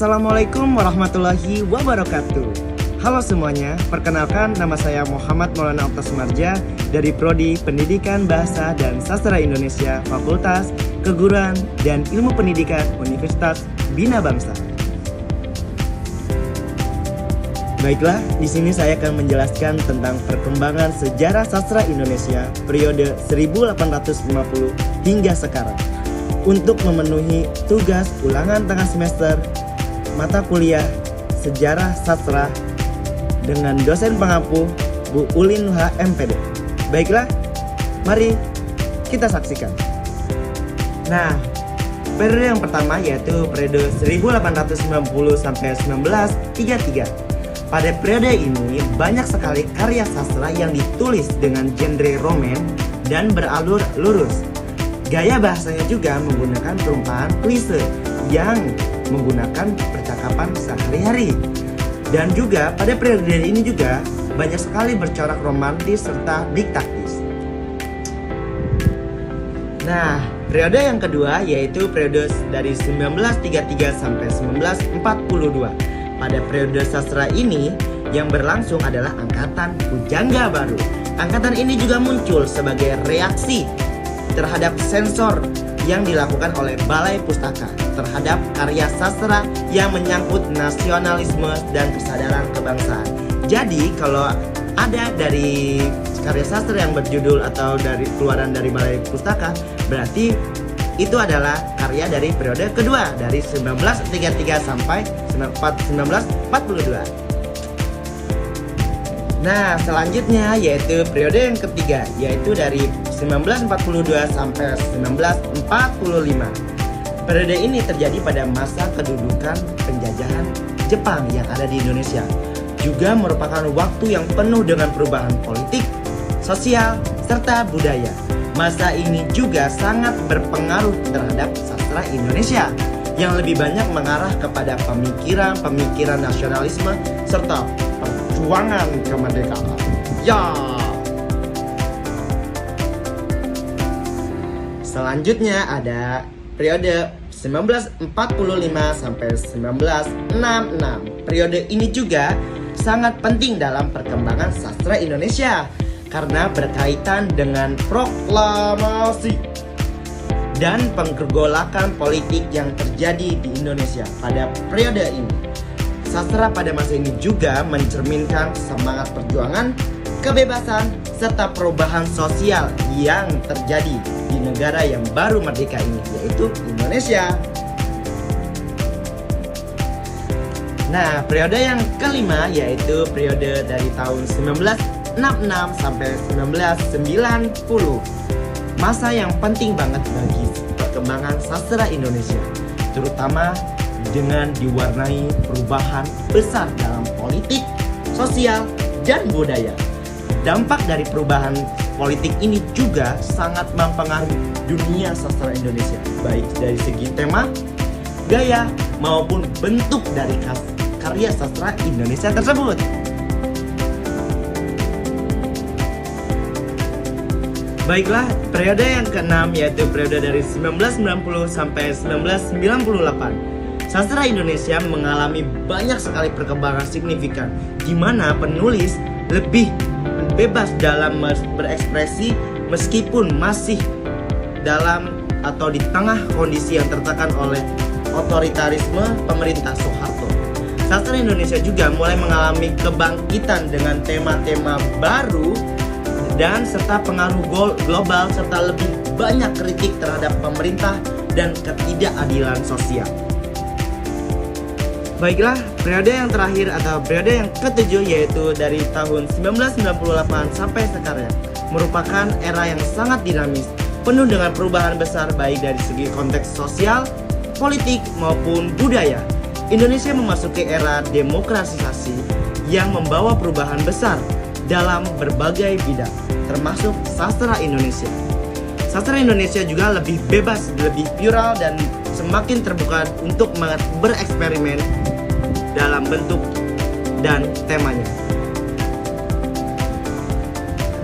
Assalamualaikum warahmatullahi wabarakatuh. Halo semuanya, perkenalkan nama saya Muhammad Maulana Oktasumarja dari Prodi Pendidikan Bahasa dan Sastra Indonesia Fakultas Keguruan dan Ilmu Pendidikan Universitas Bina Bangsa. Baiklah, di sini saya akan menjelaskan tentang perkembangan sejarah sastra Indonesia periode 1850 hingga sekarang. Untuk memenuhi tugas ulangan tengah semester mata kuliah Sejarah Sastra dengan dosen pengampu Bu Ulin Nuha MPD. Baiklah, mari kita saksikan. Nah, periode yang pertama yaitu periode 1890 sampai 1933. Pada periode ini banyak sekali karya sastra yang ditulis dengan genre roman dan beralur lurus. Gaya bahasanya juga menggunakan perumpamaan klise yang menggunakan percakapan sehari-hari. Dan juga pada periode ini juga banyak sekali bercorak romantis serta diktatis. Nah, periode yang kedua yaitu periode dari 1933 sampai 1942. Pada periode sastra ini yang berlangsung adalah angkatan pujangga baru. Angkatan ini juga muncul sebagai reaksi terhadap sensor yang dilakukan oleh Balai Pustaka terhadap karya sastra yang menyangkut nasionalisme dan kesadaran kebangsaan. Jadi kalau ada dari karya sastra yang berjudul atau dari keluaran dari Balai Pustaka, berarti itu adalah karya dari periode kedua dari 1933 sampai 1942. Nah, selanjutnya yaitu periode yang ketiga, yaitu dari 1942 sampai 1945. Periode ini terjadi pada masa kedudukan penjajahan Jepang yang ada di Indonesia. Juga merupakan waktu yang penuh dengan perubahan politik, sosial, serta budaya. Masa ini juga sangat berpengaruh terhadap sastra Indonesia yang lebih banyak mengarah kepada pemikiran nasionalisme serta perjuangan kemerdekaan. Ya. Selanjutnya ada periode 1945 sampai 1966. Periode ini juga sangat penting dalam perkembangan sastra Indonesia karena berkaitan dengan proklamasi dan pergolakan politik yang terjadi di Indonesia pada periode ini. Sastra pada masa ini juga mencerminkan semangat perjuangan, kebebasan, serta perubahan sosial yang terjadi di negara yang baru merdeka ini, yaitu Indonesia. Nah, periode yang kelima yaitu periode dari tahun 1966 sampai 1990. Masa yang penting banget bagi perkembangan sastra Indonesia, terutama dengan diwarnai perubahan besar dalam politik, sosial, dan budaya. Dampak dari perubahan politik ini juga sangat mempengaruhi dunia sastra Indonesia, baik dari segi tema, gaya, maupun bentuk dari karya sastra Indonesia tersebut. Baiklah, periode yang keenam yaitu periode dari 1990 sampai 1998. Sastra Indonesia mengalami banyak sekali perkembangan signifikan, di mana penulis lebih bebas dalam berekspresi meskipun masih dalam atau di tengah kondisi yang tertekan oleh otoritarisme pemerintah Soeharto. Sastra Indonesia juga mulai mengalami kebangkitan dengan tema-tema baru dan serta pengaruh global serta lebih banyak kritik terhadap pemerintah dan ketidakadilan sosial. Baiklah, periode yang terakhir atau periode yang ketujuh yaitu dari tahun 1998 sampai sekarang merupakan era yang sangat dinamis, penuh dengan perubahan besar baik dari segi konteks sosial, politik maupun budaya. Indonesia memasuki era demokratisasi yang membawa perubahan besar dalam berbagai bidang, termasuk sastra Indonesia. Sastra Indonesia juga lebih bebas, lebih plural dan semakin terbuka untuk bereksperimen dalam bentuk dan temanya.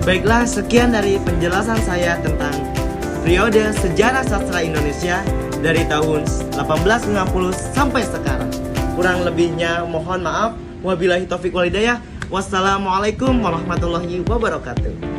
Baiklah, sekian dari penjelasan saya tentang periode sejarah sastra Indonesia dari tahun 1890 sampai sekarang. Kurang lebihnya mohon maaf. Wabillahi taufiq wal hidayah. Wassalamualaikum warahmatullahi wabarakatuh.